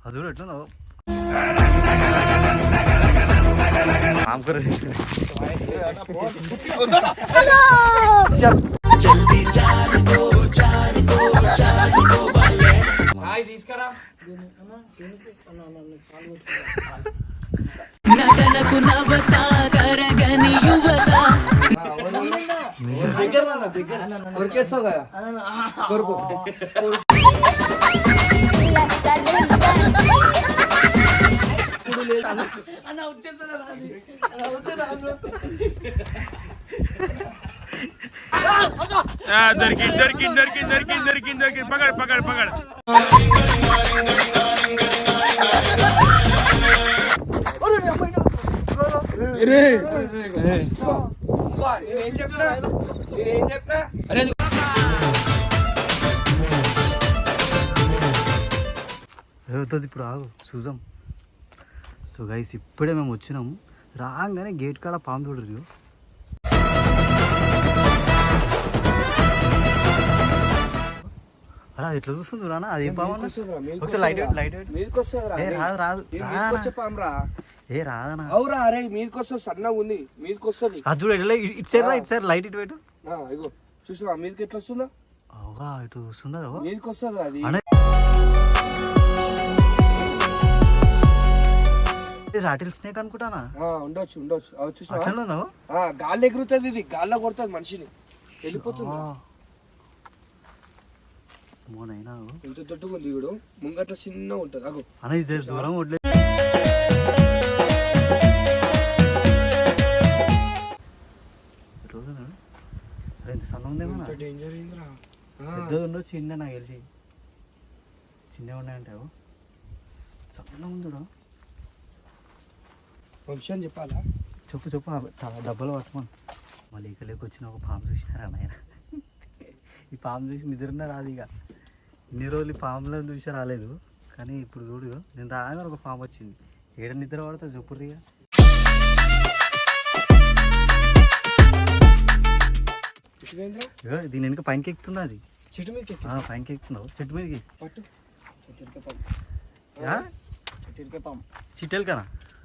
అది కూడా ఎట్లా తీసుకురా నటనకు నవత కరగని యువత కొరికేస్తావు కదా కొరుకు దొరికి పగడు ఏం చెప్పినా అవుతుంది ఇప్పుడు ఆగు చూద్దాం. సో గైస్ ఇప్పుడే మేము వచ్చినాము, రాగానే గేట్ కాడ పాము చూడరు. అలా ఎట్లా చూస్తుంది రానా? అదేం పాము? రాదు ఏ రాదనా? అవురా అరే మీదకొస్తా సన్నగా ఉంది మీదకొస్తుంది. అది చూడ ఇటు సైడ్ రా, ఇటు సైడ్ లైట్ ఇటు పెట్టు. ఇగో చూసావా మీదకి ఎట్లా వస్తుందో? అవుగా ఇటు వస్తుందా? మీదకి వస్తుంది అది. రాటిల్ స్నేక్ అనుకుంటానా? ఉండొచ్చు అవి చూసావా గాల్లో ఎగురుతుంది, ఇది గాల్లో కొడుతుంది మనిషిని, వెళ్ళిపోతుంది. ఇంత తొట్టుగా ఉంది ఇప్పుడు, ముంగట్ల చిన్న ఉంటుంది. అగో అన్న ఇది దూరం వడ్లే ఎంత సన్న ఉందేమో. డేంజర్ అయిందిరా. పెద్దది ఉండవు, చిన్న నాకు తెలిసి చిన్నవి ఉన్నాయంటే సన్న ఉందిరా. విషయం చెప్పాలా? చెప్పు డబ్బులు పట్టుకోండి. మళ్ళీ ఇక్కడికి వచ్చిన ఒక పాము చూసినారా నాయన? ఈ పాము చూసి నిద్రనే రాదు. ఇక ఇన్ని రోజులు ఈ పాములను చూసి రాలేదు, కానీ ఇప్పుడు చూడు నేను రాగానే ఒక పాము వచ్చింది. ఏడ నిద్ర పడతా చెప్పుర్రు. ఇక దీని వెనుక పైనకి ఎక్కుతుంది, అది చెట్టు మీద పైనకి ఎక్కుతున్నావు. చెట్టు మీదకి పట్టు. చిట్టెలకనా?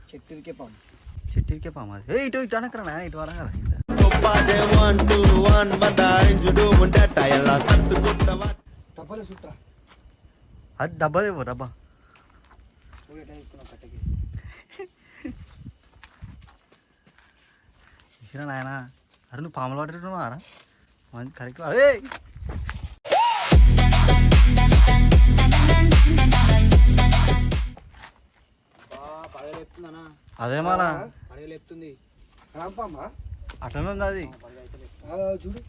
చెట్టుకే పాము అది. ఇటు అనకరా, ఇటు అనకరా. అది డబ్బాదేమో డబ్బా. ఇచ్చిన నాయన. అరే నువ్వు పాములు పట్టేట్టున్నారా? కరెక్ట్. అదే అదే మళ్ళా అట్లనే ఉంది అది. చూడు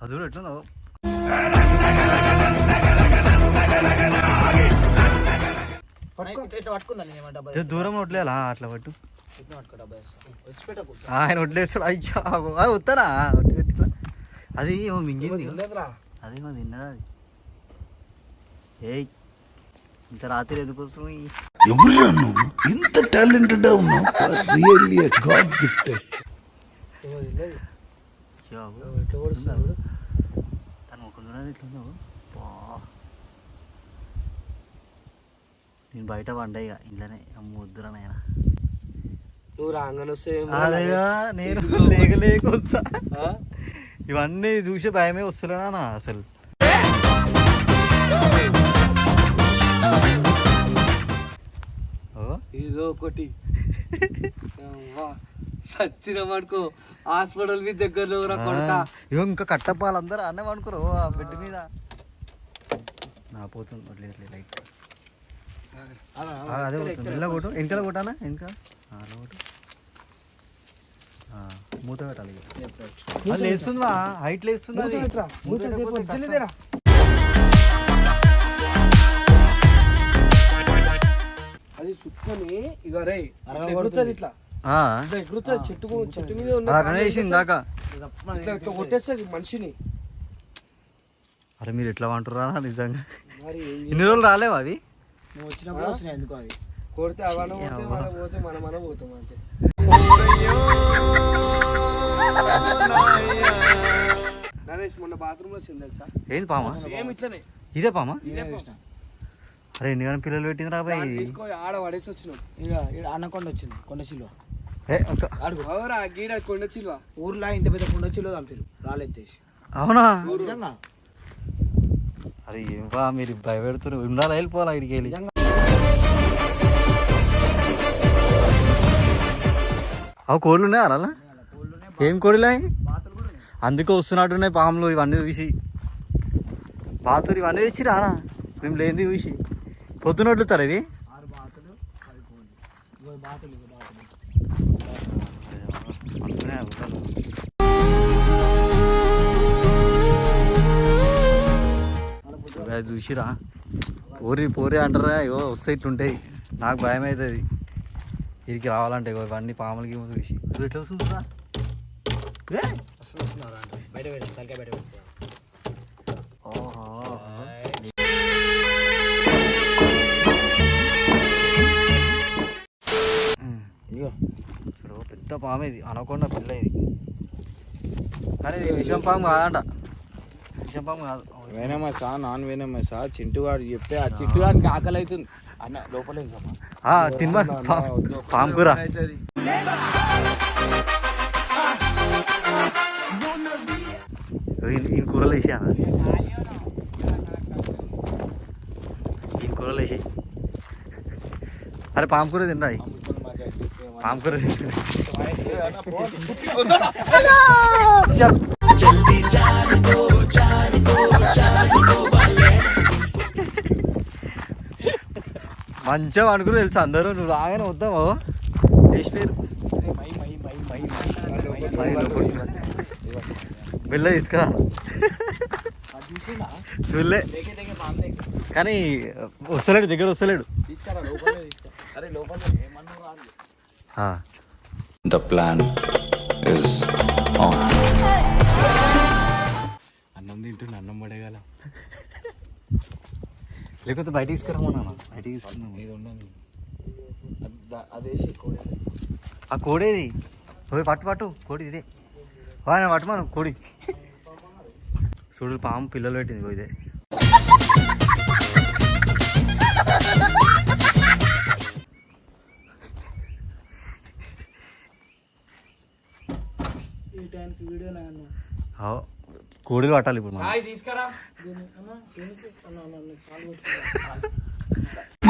అది చూడు ఎట్లుందో. దూరం వడ్లేలా అట్లా పట్టు. ఆయన వడ్లేస్తాడు. అయ్యా వస్తారా? అది ఏమో మింగింది, అదేమో తిన్నదా అది. ఏయ్ ఇంత రాత్రి ఎందుకు వస్తున్నావు? ఎవరురా నువ్వు? ఇంత టాలెంటెడ్ ఉన్నావు. Really God gifted. తను ఒక ఎట్లుందో. నేను బయట వండయ్య ఇంట్లోనే వద్దురా నాయన. నువ్వు రాగానే అదేగా నేను లేకొస్తా. ఇవన్నీ చూసి భయమే వస్తున్నా అసలు. ఏదో ఒకటి సచ్చిన పడుకో హాస్పిటల్ మీద దగ్గరలో ఇంకా కట్టపాలందరూ అన్నం అనుకోరు ఆ బెడ్ మీద. నా పోతుంది వదిలేదు లైట్. అదే ఇలా కొట్టు, వెనకాల కొట్టానా? వెనకాల కొట్టు, మూత పెట్టాలి. అది లేస్తుందా? హైట్ లేస్తుంది. అది సుక్కని ఇక రే ఎగురుతుంది, ఇట్లా ఎగురుతుంది. చెట్టు మీద కొట్టేస్తుంది మనిషిని. అరే మీరు ఎట్లా అంటురా నిజంగా? ఇన్ని రోజులు రాలేవా అవి? వచ్చినప్పుడు వస్తున్నాయి ఎందుకు అవి? కొడితే అవన్న పోతే మనం పోతాం అంతే. నరేష్ మొన్న బాత్రూమ్ లో వచ్చింది తెలుసా? ఏది పామా? సేమ్ ఇట్లనే. ఇదే పామా? ఇదే పాము. అరే ఎన్ని కానీ పిల్లలు పెట్టింది రా బాయ్. తీసుకో ఆడ పడేసి వచ్చినాం. ఇక అన్నకొండ వచ్చింది కొండ చిలువ అడుగు ఎవరా గీడ కొండ చిల్వ. ఊర్లో ఇంత పెద్ద కొండ చిలువ చంపారు రాళ్ళెత్తేసి. అవునా? నిజంగా అరే ఏం బా మీరు భయపెడుతున్నారు. ఉండాలి వెళ్ళిపోవాలి ఇక్కడికి వెళ్ళి. అవి కోళ్ళు ఉన్నాయా అలా? ఏం కోడిలా? అందుకే వస్తున్నట్టున్నాయి పాములు ఇవన్నీ చూసి. బాతులు ఇవన్నీ తెచ్చి రానా మేము లేనిది చూసి పొద్దున వడ్లుతారు ఇవి. 6 బాతులు 10 కోళ్ళు. బాతులు చూసిరా పోరి పోరి అంటారా? ఇగో వస్తే ఇట్లుంటాయి. నాకు భయం అవుతుంది వీరికి రావాలంటే. ఇగో ఇవన్నీ పాములకి చూసి ఎట్లా వస్తుందా? బయట పెట్టి తలకాయ బయట పెట్టి ఇగో పెద్ద పాము ఇది. అనకుండా పిల్ల ఇది. కానీ ఇది విషం పాము కాదంట. విషం పాము కాదు. వేనమసా నాన్ వేనమసా చింటుగాడు చెప్తే ఆ చింటుగాడికి ఆకలి అవుతుంది అన్న లోపలే తినమా పాము కూర. ఈ కూరలు వేసా ఈ కూరలు వేసి. అరే పాము కూర తినరా? పాము కూర మంచిగా అనుకుని తెలుసు అందరూ. నువ్వు రాగానే వద్దాము వేసి పేరు బిల్ల తీసుకురా చూడలే. కానీ వస్తలేడు, దగ్గర వస్తలేడు. The plan is on. అన్నం తింటున్నా అన్నం పడేగల లేకపోతే బయట తీసుకురామన్నా. బయట తీసుకున్నాం. అదేసి ఆ కోడేది పోయి పట్టు కోడి ఇదే పట్టు మనం కోడి. చూడు పాము పిల్లలు పెట్టింది ఇదే. కోడిలు పట్టాలి ఇప్పుడు మనం.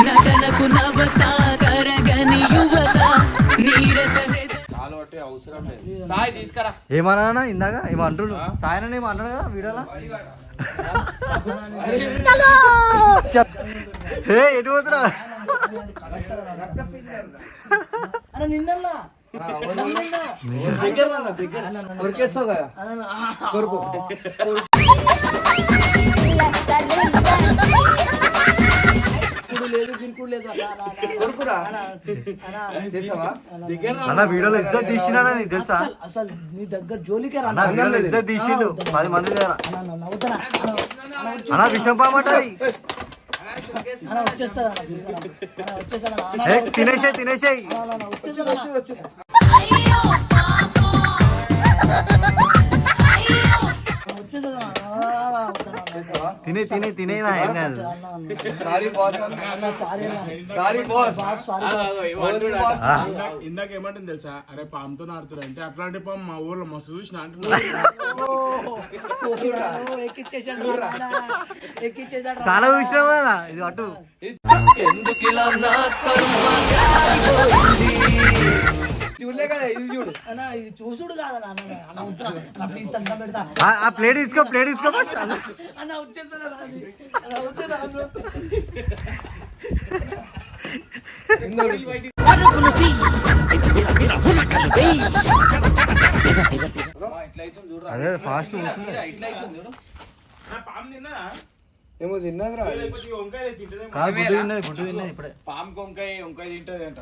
నటనకు నవతారగని యువత నీరస అవసరం లేదు. సాయి తీసుకురా. ఏమన్నా ఇందాక ఏమో అంటుడు సాయన ఏమో అన్నాడు కదా వీడియోలో. ఎటు పోతురా? కొరికేస్తావు కదా కొరుకు. కొరుకురా చేసావా? అన్న వీడియోలో ఇజ్జత్ తీసినా నీకు తెలుసా? అసలు నీ దగ్గర జోలికే రా. ఇజ్జత్ తీసిండు 10 మంది దగ్గర. అన్న విషం పామంటది. తినేసాయి తినే ఏం కాదు. ఇందాక ఏమంటుంది తెలుసా? అరే పాముతో ఆడుతురా అంటే అట్లాంటి పాము మా ఊర్లో మస్తు చూసిన చాలా విషయం కదా ఇది. అటు చూడలే కదా ఇది చూడు. ఇది చూసుడు కాదు పెడతా. ఆ ప్లేట్ తీసుకో ఫస్ట్. అన్న వచ్చేస్తా అదే ఫాస్ట్ ఏమో తిన్నదిరా. గుడ్డు తిన్నది ఇప్పుడే. పాము వంకాయ తింటది అంట.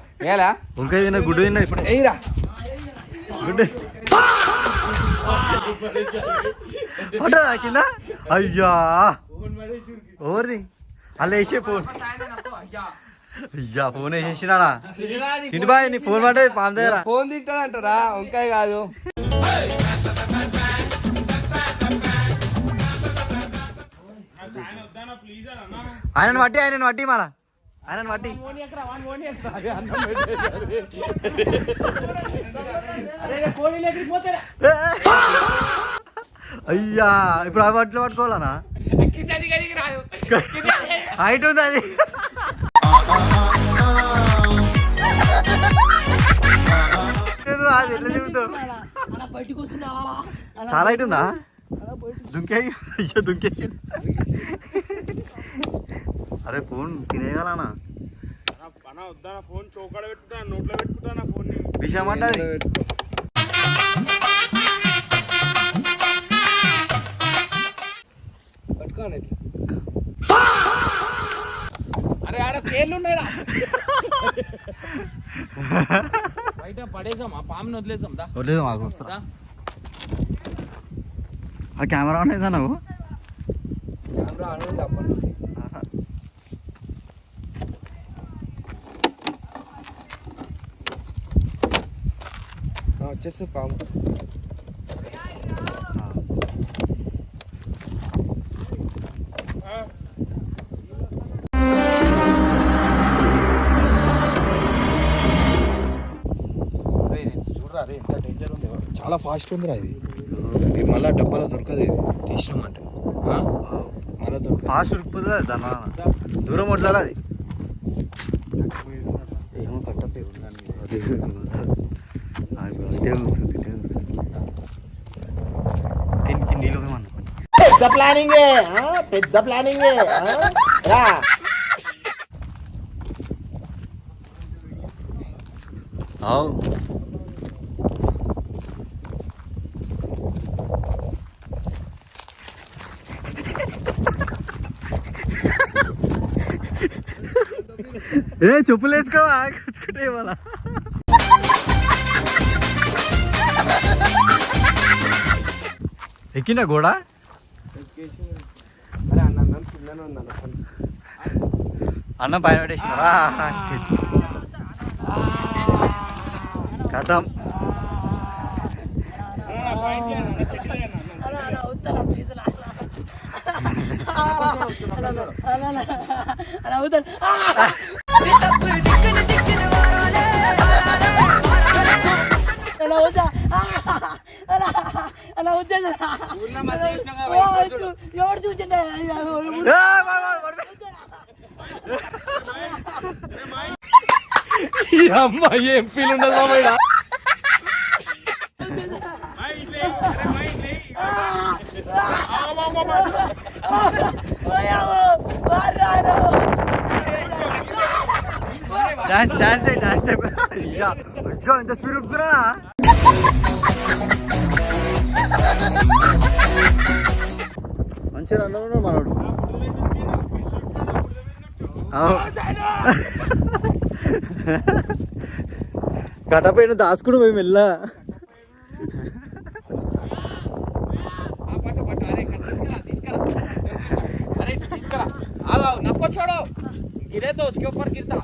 వంకాయ తిన్నది గుడ్డు తిన్నది ఇప్పుడే. ఏయిరా గుడ్డు కింద. అయ్యా ఓవర్ది అలా వేసే ఫోన్. అయ్యా ఫోన్ వేసేసినా చింటి బాయ్ నీ ఫోన్ పడ్డది పాము దగ్గర. ఫోన్ తింటదంటారా వంకాయ కాదు. ఆయనను పట్టి మళ్ళా ఆయనను పట్టి. అయ్యా ఇప్పుడు అవి అట్లా పట్టుకోవాలనా? హైట్ ఉంది అది. అది ఎట్లా దిగుతావు? అలా బయటకు వస్తున్నావా? చాలా హైట్ ఉందా? దుంకేసి అరే ఫోన్ తినేయగలనా? వద్దా ఫోన్ చౌకాడ పెట్టుకుంటా, నోట్లో పెట్టుకుంటా ఫోన్. విషయం అంటే పట్టుకోండి. అరే ఆడ పేర్లు ఉన్నాయిరా. బయట పడేసాం, ఆ పాముని వదిలేసాం. వదిలేదు మాకు వస్తారా? ఆ కెమెరా ఆన్ అయిందా నువ్వు? కెమెరా ఆన్ అయింది అప్పటి నుంచి. వచ్చేస్తే పాము. చూడరా రే ఎంత డేంజర్ ఉంది, చాలా ఫాస్ట్ ఉందిరా ఇది. మళ్ళీ డబ్బాలో దొరకదు ఇది తీసినామంటే. మళ్ళీ దొరకదు, ఫాస్ట్ ఉడికిపోతుంది దాని దూరం వడ్లాలి అది. ఏమో కట్టలేదు దీనికి నీళ్ళు అనుకోండి. పెద్ద ప్లానింగే రా. అవు ఏ చెప్పులు వేసుకోవా కూర్చుకుంటే ఇవాళ. ఎక్కినా కూడా అరే అన్న కిందనే ఉందన్న. అన్నం పైన పెట్టేసినారా? కథం. అలా అవుతాను. అలా అవుతా అలా అవుతా. ఎవరు చూసిండే? అమ్మాయి ఏం ఫీల్ ఉండదు మామయ్య. ఎంత స్పీడ్ ఉడుతున్నా? మంచిగా అన్నాడు మనోడు. కటపైన దాచుకుని పోయి మెల్లా. नक्को छोड़ो, गिरे तो उसके ऊपर गिरता.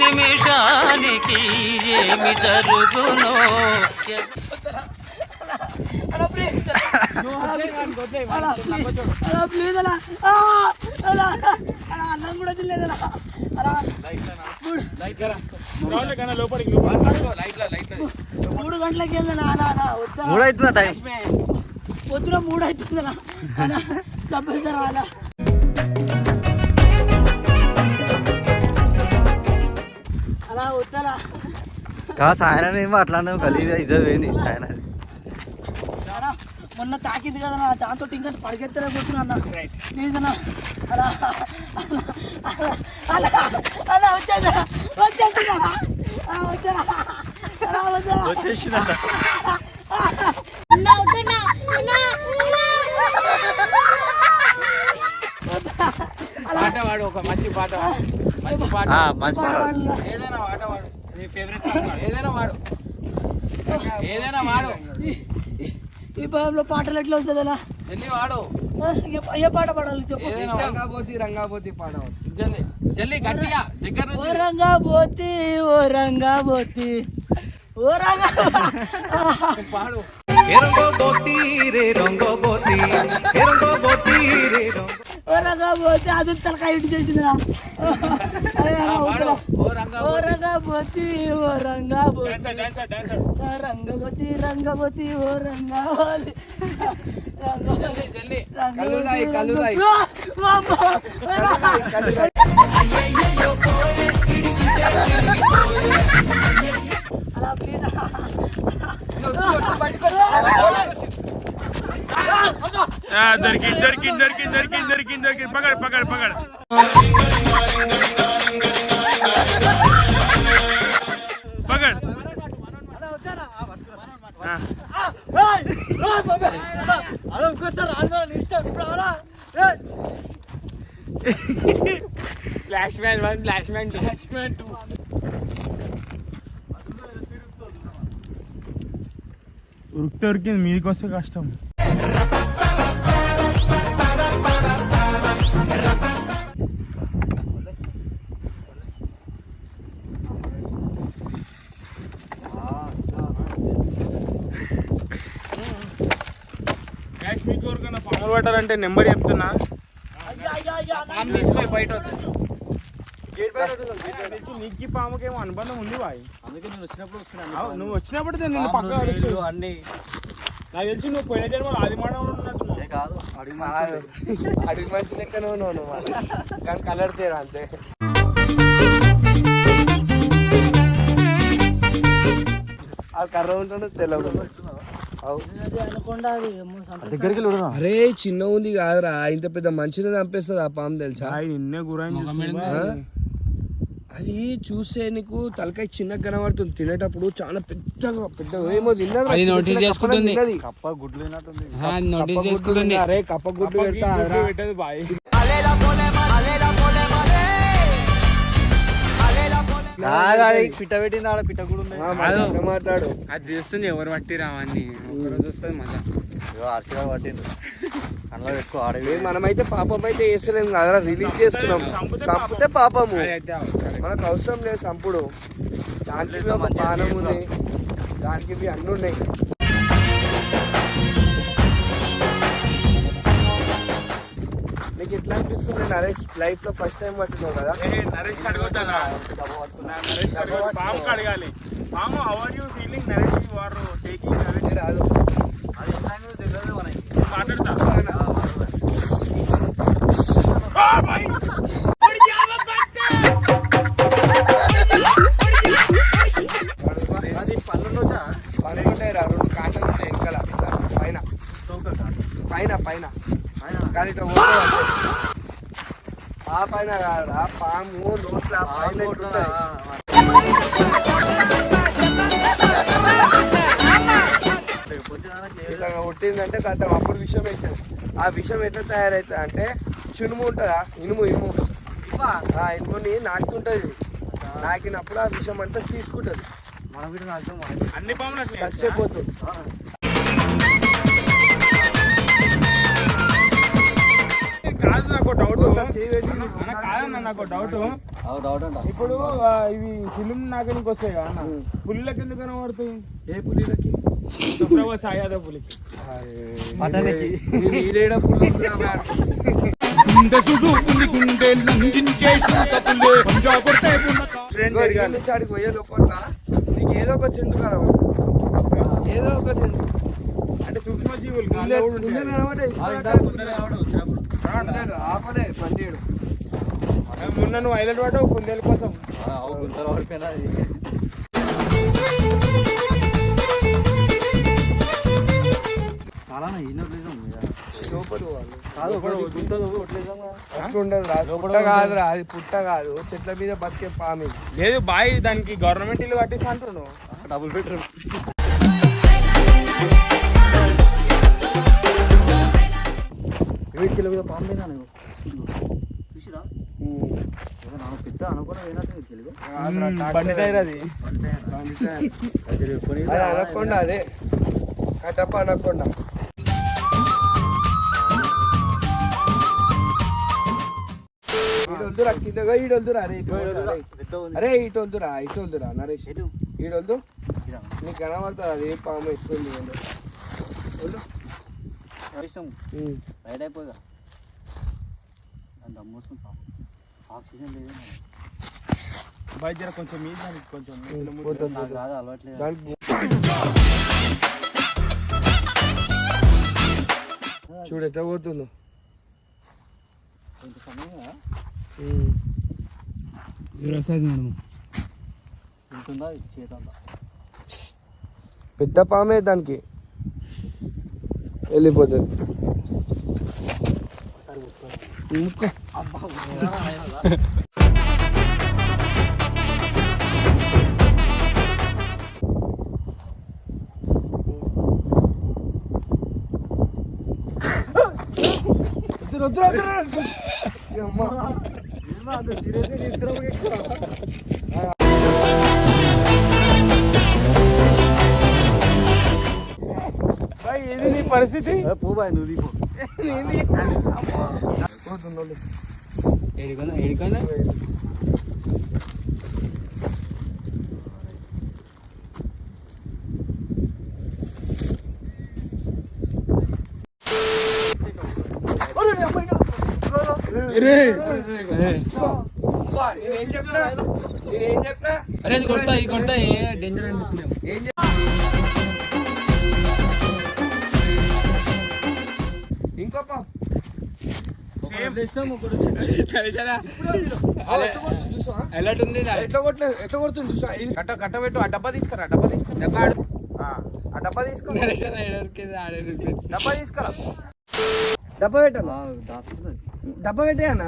నిమిషానికి ఏమి జరుగునో అన్నం కూడా తినలేదు. లోపలికి 3 గంటలకి వెళ్దా? 3 అవుతుందా టైం? పొద్దున 3 అవుతుందా? చంపేస్తారా అలా? అలా వద్దారా? సాయన ఏమో అట్లానే కలిసి ఇదే పోయింది ఆయన. మొన్న తాకింది కదా, దాంతో ఇంకా పరిగెత్తలే కూర్చున్నా అన్న. ప్లీజ్ అన్న, అలా అలా అలా వచ్చేదా వచ్చేసిందా? వచ్చారా? అలా వచ్చా వచ్చేసిందా? పాట వాడు, ఒక మంచి పాట వాడు. మంచి పాట, మంచి పాట. ఏదైనా పాట వాడు. నీ ఫేవరెట్ సాంగ్ ఏదైనా వాడు, ఏదైనా వాడు. ఈ భయంలో పాటలు ఎట్లా వస్తుందన్నా? జల్లి వాడు. ఏ పాట పాడాలి చెప్పు. రంగాబోతి పాట జల్లి జల్లి గట్టిగా దగ్గర ఓ రంగాబోతి, ఓ రంగాబోతి, ఓ రంగా పాడు. రొంగబోతి రే రొంగబోతి రొంగబోతి రే ఓ రంగా పోతే అది తలకాయ ఇంటి చేసిందిరా ఓ రంగా పోతి ఓ రంగా పోతి రంగవతి రంగవతి ఓ రంగావతి అలా ప్లీజ్ దొరికి పగడ ఫ్లాష్ మ్యాన్ 1 ఫ్లాష్ మ్యాన్ 2 ఉరికింది మీదకి వస్తే కష్టం. మీకు ఎవరికైనా పాములు పట్టాలంటే నెంబర్ చెప్తున్నా, తీసుకో బయట నీకు పాముకేమో అనుబంధం ఉంది బాయ్. అందుకే నేను వచ్చినప్పుడు వస్తున్నాను. నువ్వు వచ్చినప్పుడు నేను పక్క అన్ని నాకు తెలిసి నువ్వు పోయిన జన్మ ఆది మానవుడు ఉన్నట్టున్నావు. కాదు అడిగి మనిషి లెక్క నువ్వు కానీ కలర్ తీరా అంతే. ఆ కర్ర ఉంటాడు తెల్లగా దగ్గరికి అరే చిన్న ఉంది కాదురా, ఇంత పెద్ద మనిషిని చంపేస్తుంది ఆ పాము తెలుసా. నిన్నే గురాయి అది చూస్తే నీకు తలకాయ చిన్నగా కనబడుతుంది, తినేటప్పుడు చాలా పెద్దగా ఏమో తిన్నది. నోటీస్ చేసుకుంటుంది కప్ప గుడ్లు అరే కప్ప గుడ్లు పెట్టదు బాయ్. పిట్ట పెట్టింది ఆడ పిట్ట కూడా ఉంది. మాట్లాడు. అది చూస్తుంది ఎవరు పట్టి రావని చూస్తుంది మళ్ళా ఆర్సీగా పట్టింది అందులో ఎక్కువ ఆడవి. మనమైతే పాపం అయితే వేస్తలేము కదా, రిలీజ్ చేస్తున్నాం. చంపితే పాపము, మనకు అవసరం లేదు చంపుడు. దానికి ఒక పానం ఉంది, దానికి అన్నీ ఉన్నాయి. నీకు ఎట్లా అనిపిస్తుంది నరేష్, లైఫ్ లో ఫస్ట్ టైం పట్టున్నావు కదా? నరేష్ అడగొద్దా, పాము అడగాలి. పాము how are you feeling Naresh, you are taking Naresh రాదు మాట్లాడతా. పనులు ఉంటాయి రా, 2 కాంటలు ఉంటాయి ఇంకా పైన పైన పైన కానీ ఇట్లా ఆ పైన కాదురా, పాము నోట్ల పైన ఇట్లా కొట్టిందంటే కట్టం, అప్పుడు విషయం అవుతుంది. ఆ విషయం ఎట్లా తయారవుతుంది అంటే చినుము ఉంటుందా, ఇనుము ఇనుముని నాటుకుంటుంది. నాకినప్పుడు ఆ విషయం అంతా తీసుకుంటుంది, అన్ని పాములు చచ్చిపోతుంది. కాదు నాకు డౌట్, కాదన్న నాకు డౌట్. ఇప్పుడు ఇవి ఫిలిం నాగనికి వస్తాయి కదా అన్న, పులిలకి ఎందుకు కనబడుతాయి? ఏ పులిలకి? సాయాద పులికి ఆడికి పోయే లోపల నీకు ఏదో ఒక జంతువు కనబడుతుంది, ఏదో ఒక జంతువు. అంటే సూక్ష్మజీవులు ఆపలే పండియడు. మొన్న నువ్వు ఐలాండ్ వాట కుందేల కోసం పుట్ట కాదురా, అది పుట్ట కాదు, చెట్ల మీద బతికే పాము. లేదు బాయ్, దానికి గవర్నమెంట్ ఇల్లు కట్టిస్తా అంటున్నావు. డబుల్ బెడ్రూమ్ కిలో పాము మీద చూసిరా, పెద్ద అనుకున్నా పోయినట్టు బండి టైర్ అది. అనకుండా అదే కట్టప్ప అనకుండా. ఈడొద్దురా కిందగా, ఈడొద్దురా. అరే ఇటు వద్దురా నరేష్, ఈడొద్దు. నీకు కనబడుతుంది అది పాము ఎక్కువ. ఇష్టం రైడ్ అయిపోయిగా దాని దమ్ము వస్తుంది పాపం. ఆక్సిజన్ లేదు బయట జర కొంచెం మీద దానికి కొంచెం నాకు రాదు అలవాట్లేదు. చూడు ఎట్లా పోతుందో. కొంత సమయంగా ఉంటుందా చేతంతా పెద్ద పామే దానికి వెళ్ళిపోతుంది. ఇది నీ పరిస్థితి. పో బాయ్ నువ్వు దిగు. ఏడికన్నా నేనేం చెప్పినా అరే అది కొడతా ఈ కొడతా డేంజర్ అనిపిస్తుంది. ఇంకో పాప ఎలాంటి ఉంది ఎట్లా కొడుతుంది చూసా. ఇది కట్టబెట్టు. ఆ డబ్బా తీసుకురా. డబ్బా తీసుకురా. ఆ డబ్బా తీసుకో. డబ్బా తీసుకురా. డబ్బా పెట్టాలా? డబ్బా పెట్టే అన్న.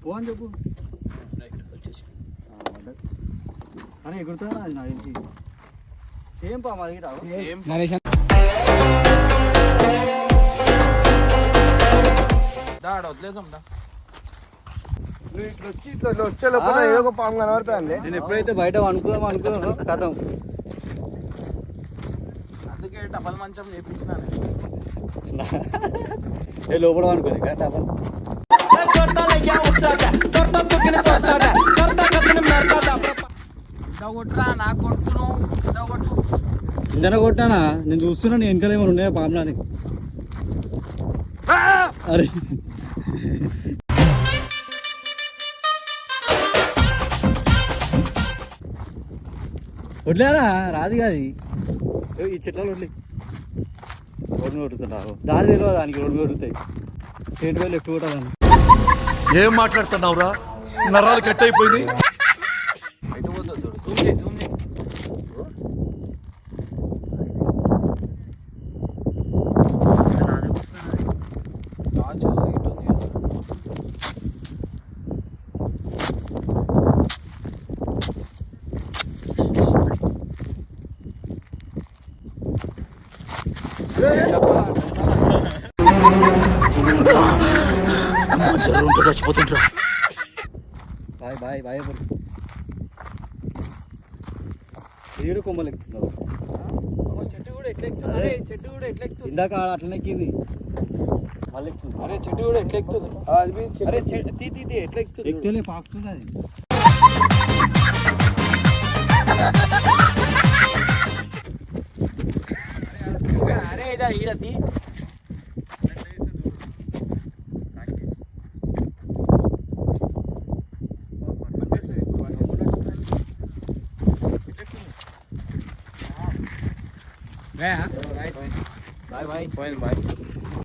పో అని చెప్పు అని ఎగురుతుందా అది నాకు తెలిసి. సేమ్ పా మాది రావు. వదిలేదాం. నువ్వు ఇట్లా వచ్చే లోపల ఏదో ఒక పాము కనబడుతుంది. నేను ఎప్పుడైతే బయట అనుకున్నాను కథం. అందుకే డబల్ మంచం చేయించిన లోపల అనుకోని డబల్. కొట్టురా. నాకు కొట్టున్నావు. కొట్టు. ఇందన కొట్టానా? నేను చూస్తున్నా నీ వెనకాల ఏమైనా ఉన్నాయా పాములని. అరే వడ్లేరా రాదు కాదు ఈ చెట్లలో వడ్లే. రెండు కొడుతుంటావు దారి తెలియదు దానికి. రెండు కొడుతాయి. స్ట్రేట్ వేలు ఎక్కువ కొట్టాలని. ఏం మాట్లాడుతున్నావురా? నరాలు కట్ అయిపోయింది. ఎటు పోతుంది చూడు. జూమ్ చేయి. రాజు ఇటు ఉంది. చచ్చిపోతుంటా. బాయ్ ఏడు కొమ్మలు ఎక్కుతున్నావు. చెట్టు కూడా ఎట్లా ఎక్కుతుంది. చెట్టు కూడా ఎట్లా ఎక్కుతుంది. ఇందాక అట్లనే ఎక్కింది మళ్ళీ ఎక్కుతుంది. అరే చెట్టు కూడా ఎట్లా ఎక్కుతుంది. అరే తీ ఎట్లా ఎక్కుతుంది. ఎక్కితేనే పాకుతుంది అది. అరే ఇదా ఈడ తీ. బాయ్ పోయింది బాయ్.